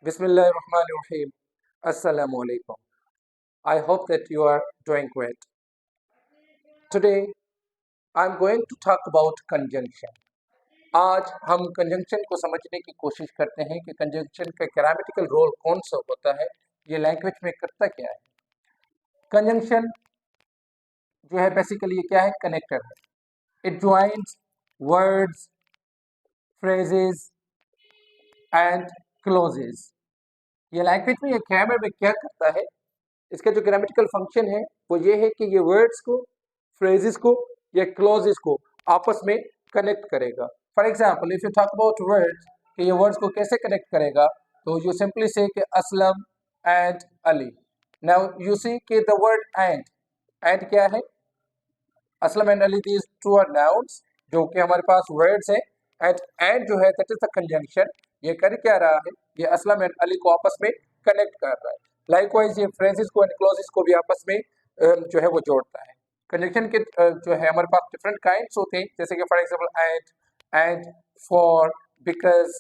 Bismillahirrahmanirrahim. Assalamu alaikum. I hope that you are doing great. Today, I'm going to talk about conjunction. आज हम conjunction को समझने की कोशिश करते हैं कि कंजंक्शन का ग्रामेटिकल रोल कौन सा होता है, ये लैंग्वेज में करता क्या है। कंजंक्शन जो है बेसिकली ये क्या है, कनेक्टर है। It joins words, phrases and clauses. ये लैंग्वेज में, ये ग्रामर में क्या करता है, इसका जो ग्रामेटिकल फंक्शन है वो ये है कि ये वर्ड्स को, फ्रेजेस को या क्लॉजेस को आपस में कनेक्ट करेगा। For example, if you talk about words, कि ये वर्ड्स को कैसे कनेक्ट करेगा, तो यू सिंपली से कि Aslam and Ali. Now you see कि द वर्ड एंड क्या है, Aslam and Ali, these two are nouns जो कि हमारे पास वर्ड्स है। एंड जो है दैट इज द कंजंक्शन। ये कर क्या रहा है, ये असलम एंड अली को आपस में कनेक्ट कर रहा है। लाइकवाइज ये फ्रेजेस को एंड क्लॉजेस को भी आपस में जो है वो जोड़ता है। कंजंक्शन के जो है हमारे पास डिफरेंट काइंड्स होते हैं, जैसे कि for example and, for, because,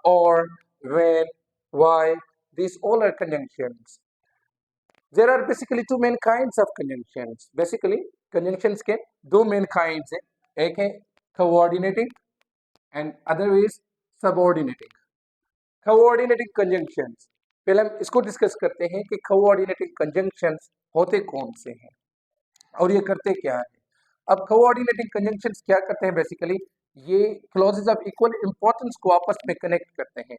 और, when, why, these all are conjunctions. There are basically two main kinds of conjunctions. Basically conjunctions के दो main kinds हैं, एक है coordinating and other is subordinating. Coordinating conjunctions, पहले हम इसको डिस्कस करते हैं कि coordinating conjunctions होते कौन से हैं और ये करते क्या है। अब coordinating conjunctions क्या करते हैं, बेसिकली ये clauses of equal importance को आपस में कनेक्ट करते हैं।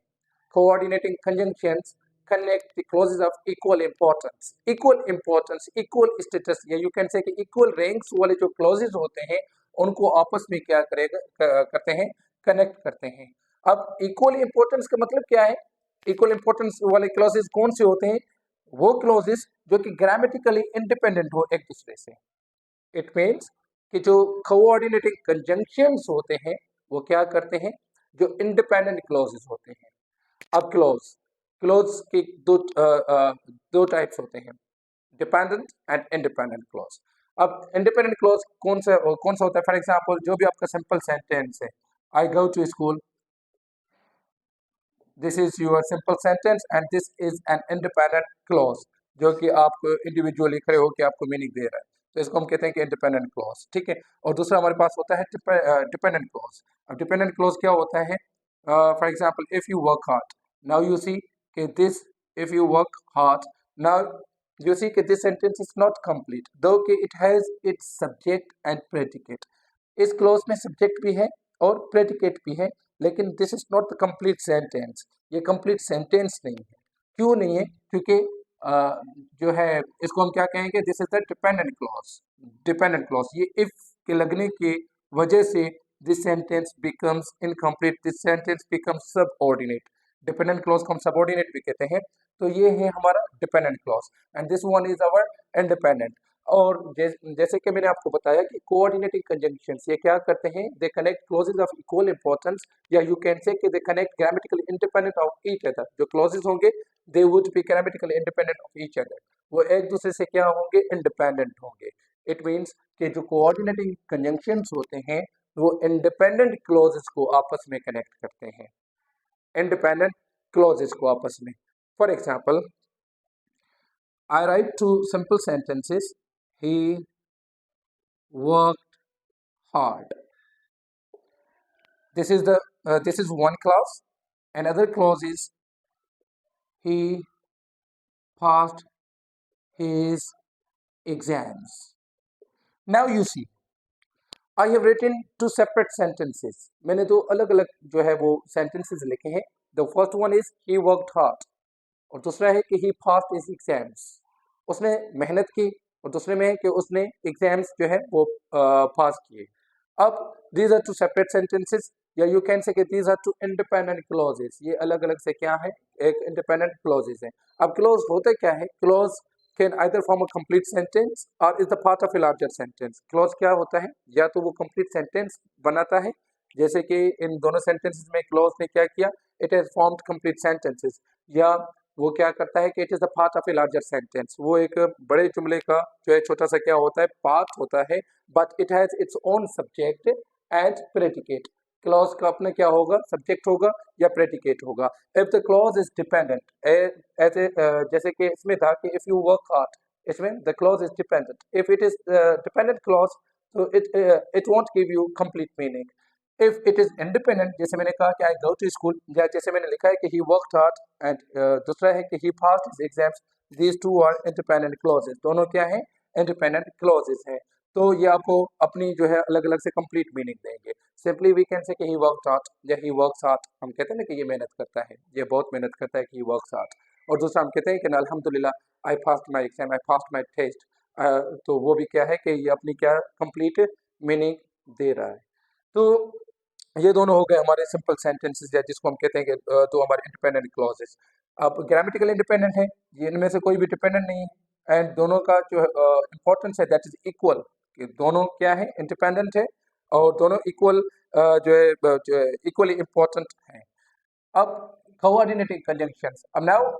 Coordinating conjunctions connect the clauses of equal importance, equal status, या you can say कि equal ranks वाले जो clauses होते हैं उनको आपस में क्या करते हैं, कनेक्ट करते हैं। अब इक्वल इंपॉर्टेंस का मतलब क्या है, इक्वल इंपॉर्टेंस वाले क्लॉजेस कौन से होते हैं, वो क्लॉजेस जो कि ग्रामेटिकली इंडिपेंडेंट हो एक दूसरे से। इट मीन्स कि जो कोऑर्डिनेटिंग कंजंक्शंस होते हैं वो क्या करते हैं, जो इंडिपेंडेंट क्लॉजेस होते हैं। अब क्लॉज के दो टाइप्स होते हैं, डिपेंडेंट एंड इंडिपेंडेंट क्लॉज। अब इंडिपेंडेंट क्लॉज कौन सा होता है, फॉर एग्जांपल जो भी आपका सिंपल सेंटेंस है, I go to school, this is your simple sentence and this is an independent clause, जो कि आपको इंडिविजुअली खड़े होकर आपको मीनिंग दे रहा है, तो इसको हम कहते हैं कि इंडिपेंडेंट क्लॉज, ठीक है। और दूसरा हमारे पास होता है डिपेंडेंट क्लॉज। अब डिपेंडेंट क्लॉज क्या होता है, for example if you work hard, now you see कि this, if you work hard, now you see कि this sentence is not complete though कि it has its subject and predicate। इस close में subject भी है और predicate भी है, लेकिन this is not the complete sentence, ये कंप्लीट सेंटेंस नहीं है। क्यों नहीं है, क्योंकि जो है इसको हम क्या कहेंगे, this is the dependent clause. Dependent clause ये इफ के लगने की वजह से this sentence becomes incomplete, this sentence becomes subordinate. Dependent clause को हम सबऑर्डिनेट भी कहते हैं। तो ये है हमारा dependent clause and this one is our independent. और जैसे कि मैंने आपको बताया कि कोऑर्डिनेटिंग कंजंक्शंस ये क्या करते हैं, they connect clauses of equal importance, या यू कैन से कि they connect grammatically independent of each other. जो क्लॉजेस होंगे they would be grammatically independent of each other, वो एक दूसरे से क्या होंगे, इंडिपेंडेंट होंगे। इट मीन्स कि जो कोऑर्डिनेटिंग कंजंक्शंस होते हैं वो इंडिपेंडेंट क्लॉजेस को आपस में कनेक्ट करते हैं, इंडिपेंडेंट क्लॉजेस को आपस में। For example, I write two simple sentences. He worked hard. This is one clause. Another clause is he passed his exams. Now you see, I have written two separate sentences. मैंने दो अलग अलग जो है वो sentences लिखे हैं. The first one is he worked hard और दूसरा है कि he passed his exams. उसने मेहनत की, और दूसरे में है कि उसने एग्जाम्स जो है वो पास किए। अब these are two separate sentences, या you can say these are two independent clauses. ये अलग अलग से क्या है, एक इंडिपेंडेंट क्लॉजेस है। अब क्लॉज होता क्या है, clause can either form a complete sentence और is the part of a larger sentence. Clause क्या होता है, या तो वो कंप्लीट सेंटेंस बनाता है, जैसे कि इन दोनों सेंटेंसेस में क्लॉज ने क्या किया, it has formed complete sentences, या वो क्या करता है कि it is the part of a larger sentence. वो एक बड़े जुमले का जो है छोटा सा क्या होता है, पार्ट होता है, but it has its own subject and predicate. Clause का अपना क्या होगा, सब्जेक्ट होगा या प्रेडिकेट होगा। If the clause is dependent, as a जैसे कि इसमें था कि इफ यू वर्क हार्ड, इसमें the clause is dependent. If it is dependent clause तो it won't give you complete meaning. If it is independent, जैसे मैंने कहा कि आई गो टू स्कूल, या जैसे मैंने लिखा है कि ही वर्कड हार्ड, एंड दूसरा है कि he passed his exams, these two are independent clauses. दोनों क्या है, इंडिपेंडेंट क्लॉजेस हैं। तो ये आपको अपनी जो है अलग अलग से कंप्लीट मीनिंग देंगे। सिंपली वी कैन से कि ही वर्कड हार्ड, या ही वर्क्स हार्ड, हम कहते हैं ना कि ये मेहनत करता है, ये बहुत मेहनत करता है, कि ही वर्क्स हार्ड। और दूसरा हम कहते हैं कि अल्हम्दुलिल्लाह I passed my exam, I passed my test. तो वो भी क्या है कि ये अपनी क्या कंप्लीट मीनिंग दे रहा है। तो ये दोनों हो गए हमारे सिंपल सेंटेंसेस, या जिसको हम कहते हैं कि तो हमारे इंडिपेंडेंट क्लॉजेस। अब ग्रामेटिकल इंडिपेंडेंट है, ये इनमें से कोई भी डिपेंडेंट नहीं है, एंड दोनों का जो इंपॉर्टेंस है दैट इज इक्वल, कि दोनों क्या है, इंडिपेंडेंट है, और दोनों इक्वल जो है इक्वली इंपॉर्टेंट है। अब कोऑर्डिनेटिंग कंजंक्शंस, अब नाउ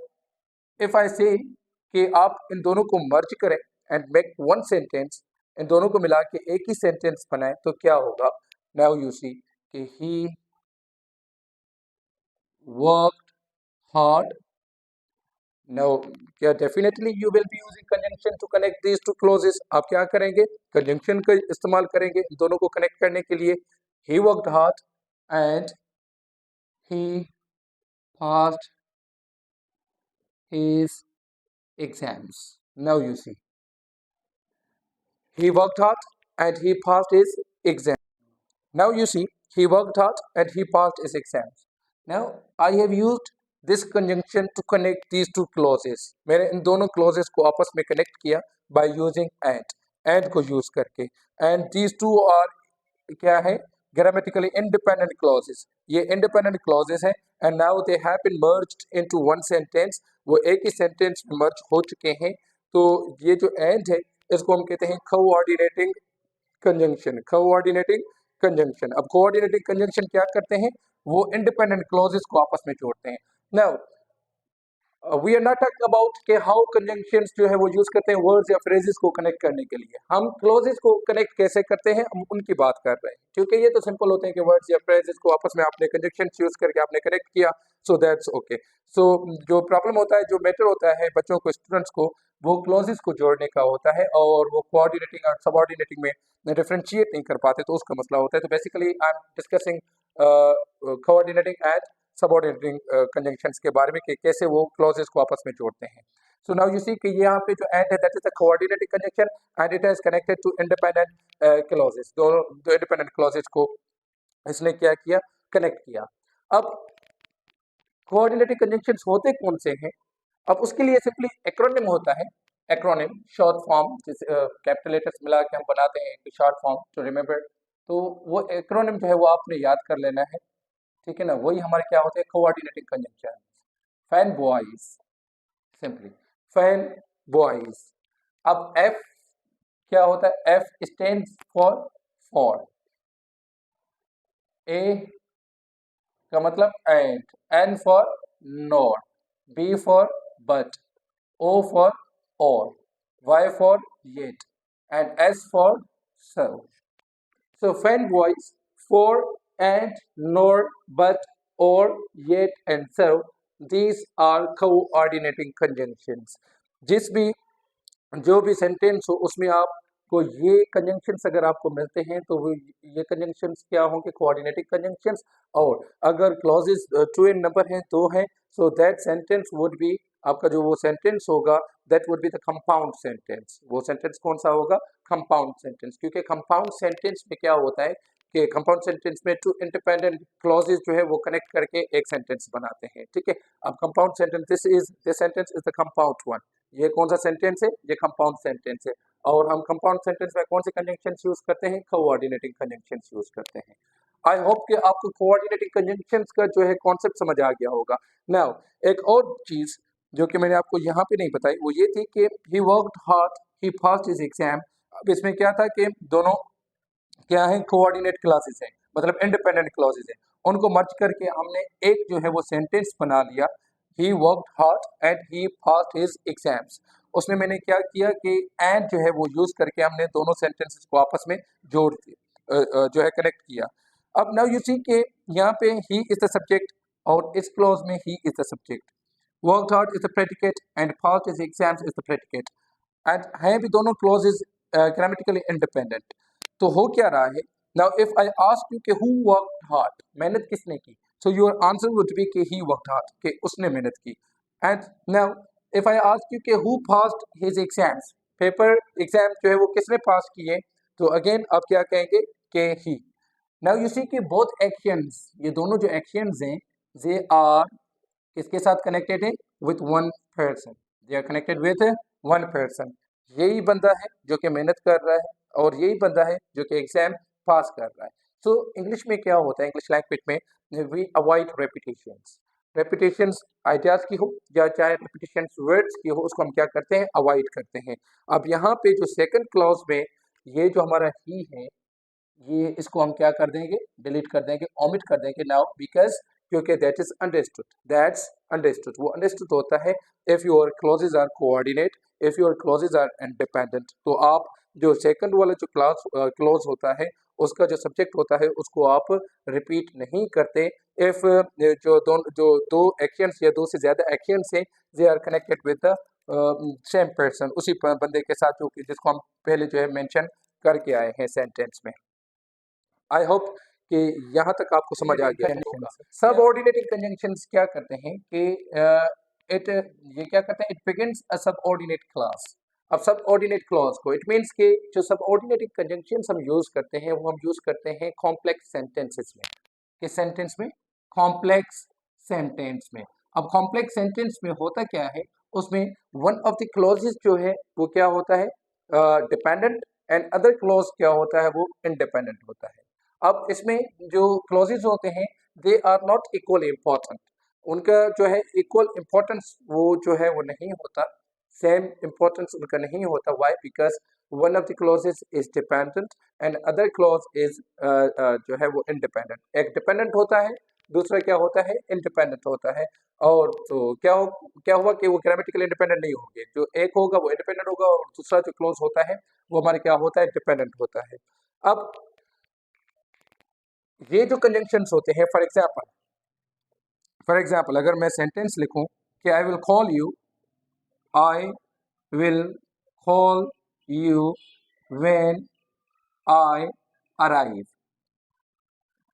इफ आई से कि आप इन दोनों को मर्ज करें एंड मेक वन सेंटेंस, इन दोनों को मिला के एक ही सेंटेंस बनाए, तो क्या होगा। नाउ यू सी कि ही worked hard. Now, क्या definitely you will be using conjunction to connect these two clauses. आप क्या करेंगे, conjunction का इस्तेमाल करेंगे इन दोनों को connect करने के लिए। He worked hard and he passed his exams. Now you see, he worked hard and he passed his exam. Now you see, he worked hard and he passed his exams. Now I have used this conjunction to connect these two clauses. मैंने इन दोनों clauses को आपस में connect किया by using and को use करके, and these two are क्या है, grammatically independent clauses. ये independent clauses हैं, and now they have been merged into one sentence. वो एक ही sentence में merge हो चुके हैं। तो ये जो and है, इसको हम कहते हैं coordinating कंजंक्शन, कोऑर्डिनेटिंग कंजंक्शन। अब कोऑर्डिनेटिंग कंजंक्शन क्या करते हैं, वो इंडिपेंडेंट क्लॉजेस को आपस में जोड़ते हैं। Now we are not talking about कि हाउ कंजंक्शंस जो है वो यूज करते हैं वर्ड्स या फ्रेजेस को कनेक्ट करने के लिए। हम क्लॉजेस को कनेक्ट कैसे करते हैं, हम उनकी बात कर रहे हैं, क्योंकि ये तो सिंपल होते हैं कि वर्ड्स या फ्रेजेस को आपस में आपने कंजंक्शंस यूज करके आपने कनेक्ट किया, सो दैट्स ओके। सो जो प्रॉब्लम होता है, जो मैटर होता है बच्चों को, स्टूडेंट्स को, वो क्लॉजेस को जोड़ने का होता है, और वो कोऑर्डिनेटिंग और सबऑर्डिनेटिंग में डिफरेंशिएट नहीं कर पाते, तो उसका मसला होता है। तो basically I am discussing coordinating and subordinating conjunctions के बारे में, कि कैसे वो क्लॉजेस को आपस में जोड़ते हैं। सो नाउ यू सी कि यहाँ पे जो एंड है that is the coordinating conjunction, and it is connected to independent clauses. दोनों दो इंडिपेंडेंट क्लॉजेस को इसने क्या किया, कनेक्ट किया। अब कोऑर्डिनेटिंग कंजंक्शंस होते कौन से हैं, अब उसके लिए सिंपली एक्रोनिम होता है। एक्रोनिम शॉर्ट फॉर्म, जैसे कैपिटल लेटर्स मिला के हम बनाते हैं शॉर्ट फॉर्म टू रिमेंबर। तो वो एक्रोनिम जो है वो आपने याद कर लेना है, ठीक है ना। वही हमारे क्या होते हैं, coordinating conjunction. Fan boys, simply fan boys. अब एफ क्या होता है, एफ स्टैंड्स फॉर ए का मतलब and, N for not, B for but, O for or, Y for yet, and S for so. So when voice for and nor but or yet and so, these are coordinating conjunctions. जिस भी जो भी sentence हो उसमें आपको ये conjunctions अगर आपको मिलते हैं, तो वो ये कंजंक्शंस क्या होंगे, कोऑर्डिनेटिंग कंजंक्शंस। और अगर क्लॉजेस टू इन नंबर हैं, दो हैं, so that sentence would be, आपका जो वो सेंटेंस होगा that would be the compound sentence. वो सेंटेंस कौन सा होगा, कंपाउंड सेंटेंस। क्योंकि कंपाउंड सेंटेंस में क्या होता है कि कंपाउंड सेंटेंस में टू इंडिपेंडेंट क्लॉजेस जो है वो कनेक्ट करके एक सेंटेंस बनाते हैं, ठीक है। अब compound sentence, this sentence is the compound one. ये कौन सा सेंटेंस है, ये कंपाउंड सेंटेंस है। और हम कंपाउंड सेंटेंस में कौन से कंजंक्शंस यूज करते हैं, कोऑर्डिनेटिंग कंजंक्शंस यूज करते हैं। आई होप कि आपको कोऑर्डिनेटिंग कंजंक्शंस का जो है कॉन्सेप्ट समझ आ गया होगा। नाउ एक और चीज जो कि मैंने आपको यहाँ पे नहीं बताई, वो ये थी कि he worked hard, he passed his exam. अब इसमें क्या था कि दोनों क्या है, कोऑर्डिनेट क्लासेस हैं, मतलब इंडिपेंडेंट क्लॉजेस हैं। उनको मर्ज करके हमने एक जो है वो सेंटेंस बना लिया, ही worked hard and he passed his exams. उसमें मैंने क्या किया कि एंड जो है वो यूज करके हमने दोनों सेंटेंसेस को आपस में जोड़ दिया, जो है कनेक्ट किया। अब नाउ यू सी के यहाँ पे ही इज द सब्जेक्ट और इस क्लॉज में he is the subject, worked hard is the predicate and passed is exams is the predicate, and हैं भी दोनों क्लॉजेज ग्रामेटिकली इंडिपेंडेंट। तो हो क्या रहा है, now if I ask you कि हु वर्कड हार्ड, मेहनत किसने की, so your answer would be कि ही वर्कड हार्ड, कि उसने मेहनत की। And now if I ask you कि who passed his exams, paper exam जो है वो किसने पास किए, तो अगेन आप क्या कहेंगे कि ही। नाउ यू सी कि बोथ एक्शंस, ये दोनों जो एक्शंस हैं दे आर किसके साथ कनेक्टेड है, with one person, they are connected with one person. यही बंदा है जो कि मेहनत कर रहा है और यही बंदा है जो कि एग्जाम पास कर रहा है। सो इंग्लिश में क्या होता है, इंग्लिश लैंग्वेज में we avoid repetitions, repetitions ideas की हो या चाहे रेपिटेशंस वर्ड्स की हो, उसको हम क्या करते हैं, अवॉइड करते हैं। अब यहाँ पे जो सेकंड क्लॉज में ये जो हमारा ही है, ये इसको हम क्या कर देंगे, डिलीट कर देंगे, ओमिट कर देंगे नाउ, बिकॉज क्योंकि that is understood, that's understood, वो अंडरस्टूड होता है if your clauses are coordinate, if your clauses are independent. तो आप जो सेकंड वाला जो क्लॉज होता है उसका जो सब्जेक्ट होता है उसको आप रिपीट नहीं करते इफ जो दो एक्शंस या दो से ज्यादा एक्शंस हैं they are connected with the same person, उसी बंदे के साथ जो कि जिसको हम पहले जो है मेंशन करके आए हैं सेंटेंस में। आई होप कि यहाँ तक आपको समझ आ गया होगा। सब ऑर्डिनेटिंग कंजंक्शंस क्या करते हैं कि इट ये क्या करते हैं, it begins a subordinate class. अब सबऑर्डिनेट क्लॉज को इट मींस कि जो सबऑर्डिनेटिंग कंजंक्शंस हम यूज करते हैं वो हम यूज करते हैं कॉम्प्लेक्स सेंटेंसेस में। किस सेंटेंस में, कॉम्प्लेक्स सेंटेंस में। अब कॉम्प्लेक्स सेंटेंस में होता क्या है, उसमें वन ऑफ द क्लॉजेस जो है वो क्या होता है, डिपेंडेंट, एंड अदर क्लॉज क्या होता है, वो इंडिपेंडेंट होता है। अब इसमें जो क्लॉजेज होते हैं they are not equally important, उनका जो है इक्वल इम्पोर्टेंस वो जो है वो नहीं होता, सेम इम्पोर्टेंस उनका नहीं होता। Why, because one of the clauses is dependent and other clause is जो है वो इंडिपेंडेंट। एक डिपेंडेंट होता है, दूसरा क्या होता है, इंडिपेंडेंट होता है। और तो क्या हुआ कि वो ग्रामेटिकली इंडिपेंडेंट नहीं होंगे, जो एक होगा वो इंडिपेंडेंट होगा और दूसरा जो क्लॉज होता है वो हमारे क्या होता है, डिपेंडेंट होता है। अब ये जो कंजंक्शंस होते हैं, फॉर एग्जाम्पल अगर मैं सेंटेंस लिखूं कि I will call you, I will call you when I arrive.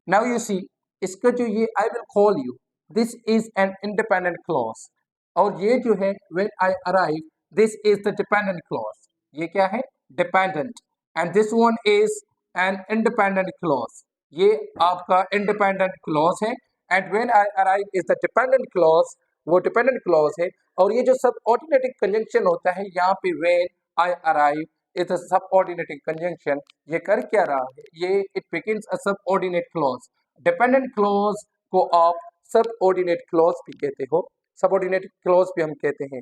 Now you see, इसका जो ये I will call you, this is an independent clause, और ये जो है when I arrive, this is the dependent clause. ये क्या है, dependent, and this one is an independent clause. ये आपका इंडिपेंडेंट क्लॉज है, and when I arrive is the dependent clause, वो डिपेंडेंट क्लॉज है। और ये जो सबऑर्डिनेटिंग कंजंक्शन होता है यहाँ पे when I arrive is a subordinating conjunction, ये कर क्या रहा है, ये it begins a subordinate clause. Dependent clause को आप सबऑर्डिनेट क्लॉज भी कहते हो, सबऑर्डिनेट क्लॉज भी हम कहते हैं।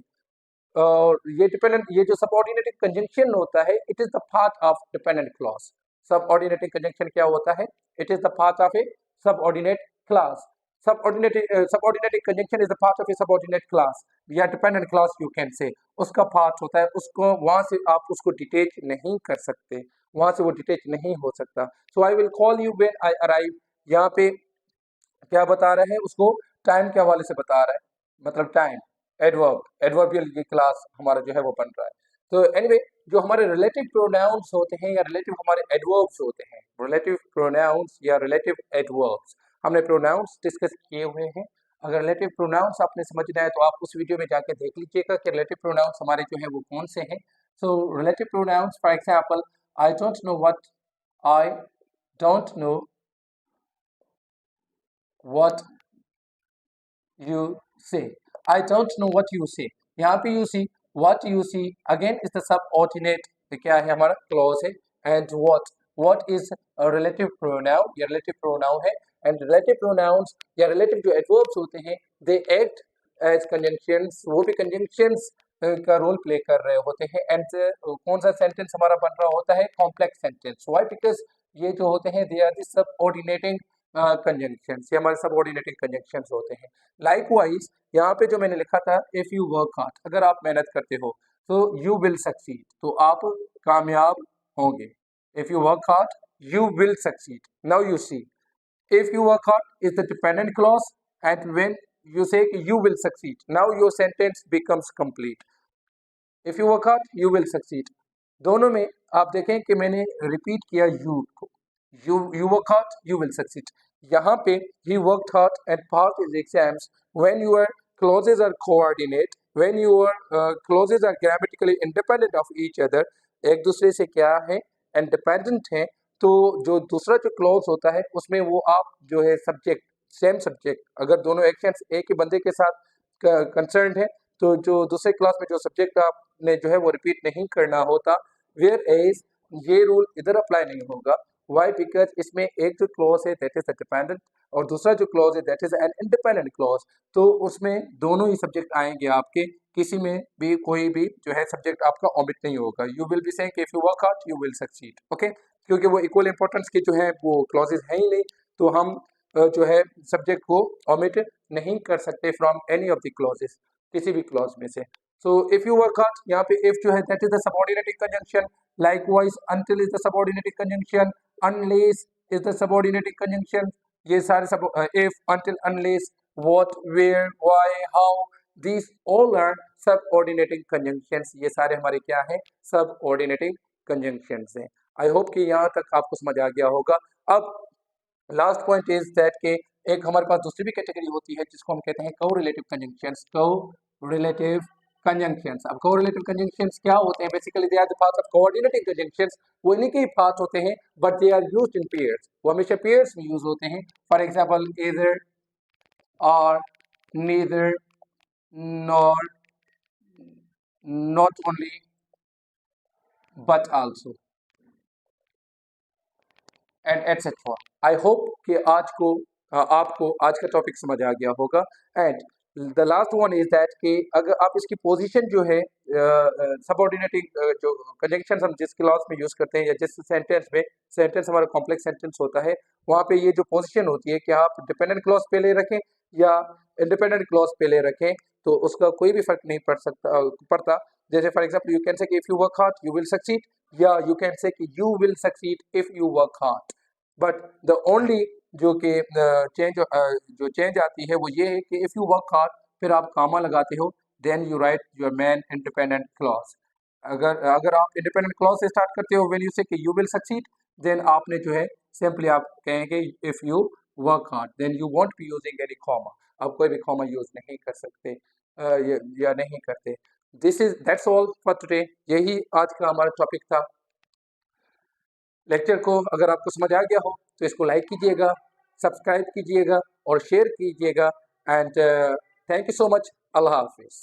और ये जो सबऑर्डिनेटिंग कंजंक्शन होता है it is the part of dependent clause. Subordinating conjunction क्या होता है, it is the part of a subordinate class. Subordinating conjunction is the part of a subordinate class या dependent class you can say, उसका part होता है, उसको वहां से आप उसको डिटेच नहीं कर सकते, वहां से वो डिटेच नहीं हो सकता। So I will call you when I arrive, यहाँ पे क्या बता रहा है, उसको टाइम के हवाले से बता रहा है, मतलब टाइम एडवर्बियल ये क्लास हमारा जो है वो बन रहा है। तो एनीवे जो हमारे रिलेटिव प्रोनाउंस होते हैं या रिलेटिव हमारे एडवर्ब्स होते हैं, रिलेटिव प्रोनाउंस या रिलेटिव एडवर्ब्स, हमने प्रोनाउंस डिस्कस किए हुए हैं। अगर रिलेटिव प्रोनाउंस आपने समझना है तो आप उस वीडियो में जाके देख लीजिएगा कि रिलेटिव प्रोनाउंस हमारे जो है वो कौन से हैं। So relative pronouns for example, I don't know what, I don't know what you say, I don't know what you say। यहाँ पे you see, what you see again is the subordinate, क्या है हमारा क्लॉज है, and what is a relative pronoun, ये relative pronoun है। and relative pronouns या relative जो adverbs होते हैं they act as conjunctions, वो भी conjunctions का रोल प्ले कर रहे होते हैं। एंड कौन सा सेंटेंस हमारा बन रहा होता है, कॉम्प्लेक्स सेंटेंस। व्हाई, बिकॉज ये जो होते हैं they are the subordinating conjunctions, ये हमारे सबऑर्डिनेटिंग कंजंक्शंस होते हैं। लाइकवाइज यहाँ पे जो मैंने लिखा था, इफ यू वर्क हार्ड, अगर आप मेहनत करते हो तो यू विल सक्सीड, तो आप कामयाब होंगे। If you work hard you will succeed. Now you see, if you work hard is the dependent clause, and when you say you will succeed, now your sentence becomes complete. If you work hard you will succeed, दोनों में आप देखें कि मैंने repeat किया you को, you work hard you will succeed. यहाँ पे he worked hard and passed his exams. When your clauses are coordinate, when your clauses are grammatically independent of each other, एक दूसरे से क्या है and dependent है, तो जो दूसरा जो क्लॉज होता है उसमें वो आप जो है सब्जेक्ट, सेम सब्जेक्ट, अगर दोनों एक्शंस एक ही बंदे के साथ कंसर्न है तो जो दूसरे क्लास में जो सब्जेक्ट आपने जो है वो रिपीट नहीं करना होता, वेयर एज ये रूल इधर अप्लाई नहीं होगा. वाई? बिकॉज इसमें एक जो क्लॉज है दैट इज द डिपेंडेंट और दूसरा जो क्लॉज है that is an independent clause, तो उसमें दोनों ही सब्जेक्ट आएंगे आपके, किसी में भी कोई भी जो है सब्जेक्ट आपका ओमिट नहीं होगा. You will be saying if you work hard you will succeed. Okay, क्योंकि वो इक्वल इंपॉर्टेंस के जो है वो क्लॉजेज हैं ही नहीं, तो हम जो है सब्जेक्ट को ओमिट नहीं कर सकते from any of the clauses, किसी भी क्लॉज में से. So if you work hard, यहाँ पे इफ जो है that is the subordinating conjunction. Likewise until is the subordinating conjunction, unless is the subordinating conjunction. ये सारे सब if, until, unless, what, where, why, how, these all are subordinating conjunctions. ये सारे हमारे क्या हैं? subordinating conjunctions हैं. आई होप कि यहाँ तक आपको समझ आ गया होगा. अब लास्ट पॉइंट इज दैट के एक हमारे पास दूसरी भी कैटेगरी होती है जिसको हम कहते हैं कोरिलेटिव कंजंक्शंस. Correlative conjunctions. अब कोरिलेटिव कंजंक्शंस क्या होते हैं? Basically they are the part of coordinating conjunctions. वो इन्हीं के ही पार्ट होते हैं but they are used in pairs. वो हमेशा पेयर्स में यूज होते हैं. For example either or neither, nor, not only, but also, and etc. I hope कि आज को आपको आज का टॉपिक समझ आ गया होगा. And the last one is that कि अगर आप इसकी पोजीशन जो है सबऑर्डिनेटिंग जो कंजंक्शन हम जिस क्लॉज में यूज करते हैं या जिस सेंटेंस में, सेंटेंस हमारा कॉम्प्लेक्स सेंटेंस होता है, वहाँ पे ये जो पोजीशन होती है कि आप डिपेंडेंट क्लॉज पे ले रखें या इंडिपेंडेंट क्लॉज पे ले रखें, तो उसका कोई भी फर्क नहीं पड़ता. जैसे फॉर एग्जाम्पल यू कैन से if you work hard you will succeed, या यू कैन से कि you will succeed if you work hard. But the only जो कि चेंज आती है वो ये है कि इफ यू वर्क हार्ड फिर आप कामा लगाते हो, then you write your main independent clause. अगर आप इंडिपेंडेंट क्लॉज से स्टार्ट करते हो व्हेन यू से कि यू विल सक्सीड, देन आपने जो है सिंपली आप कहेंगे if you work hard, then you won't be using any comma. आप कोई भी कॉमा यूज नहीं कर सकते या नहीं करते. That's all for today. यही आज का हमारा टॉपिक था. लेक्चर को अगर आपको समझ आ गया हो तो इसको लाइक कीजिएगा, सब्सक्राइब कीजिएगा और शेयर कीजिएगा. And thank you so much. Allah Hafiz.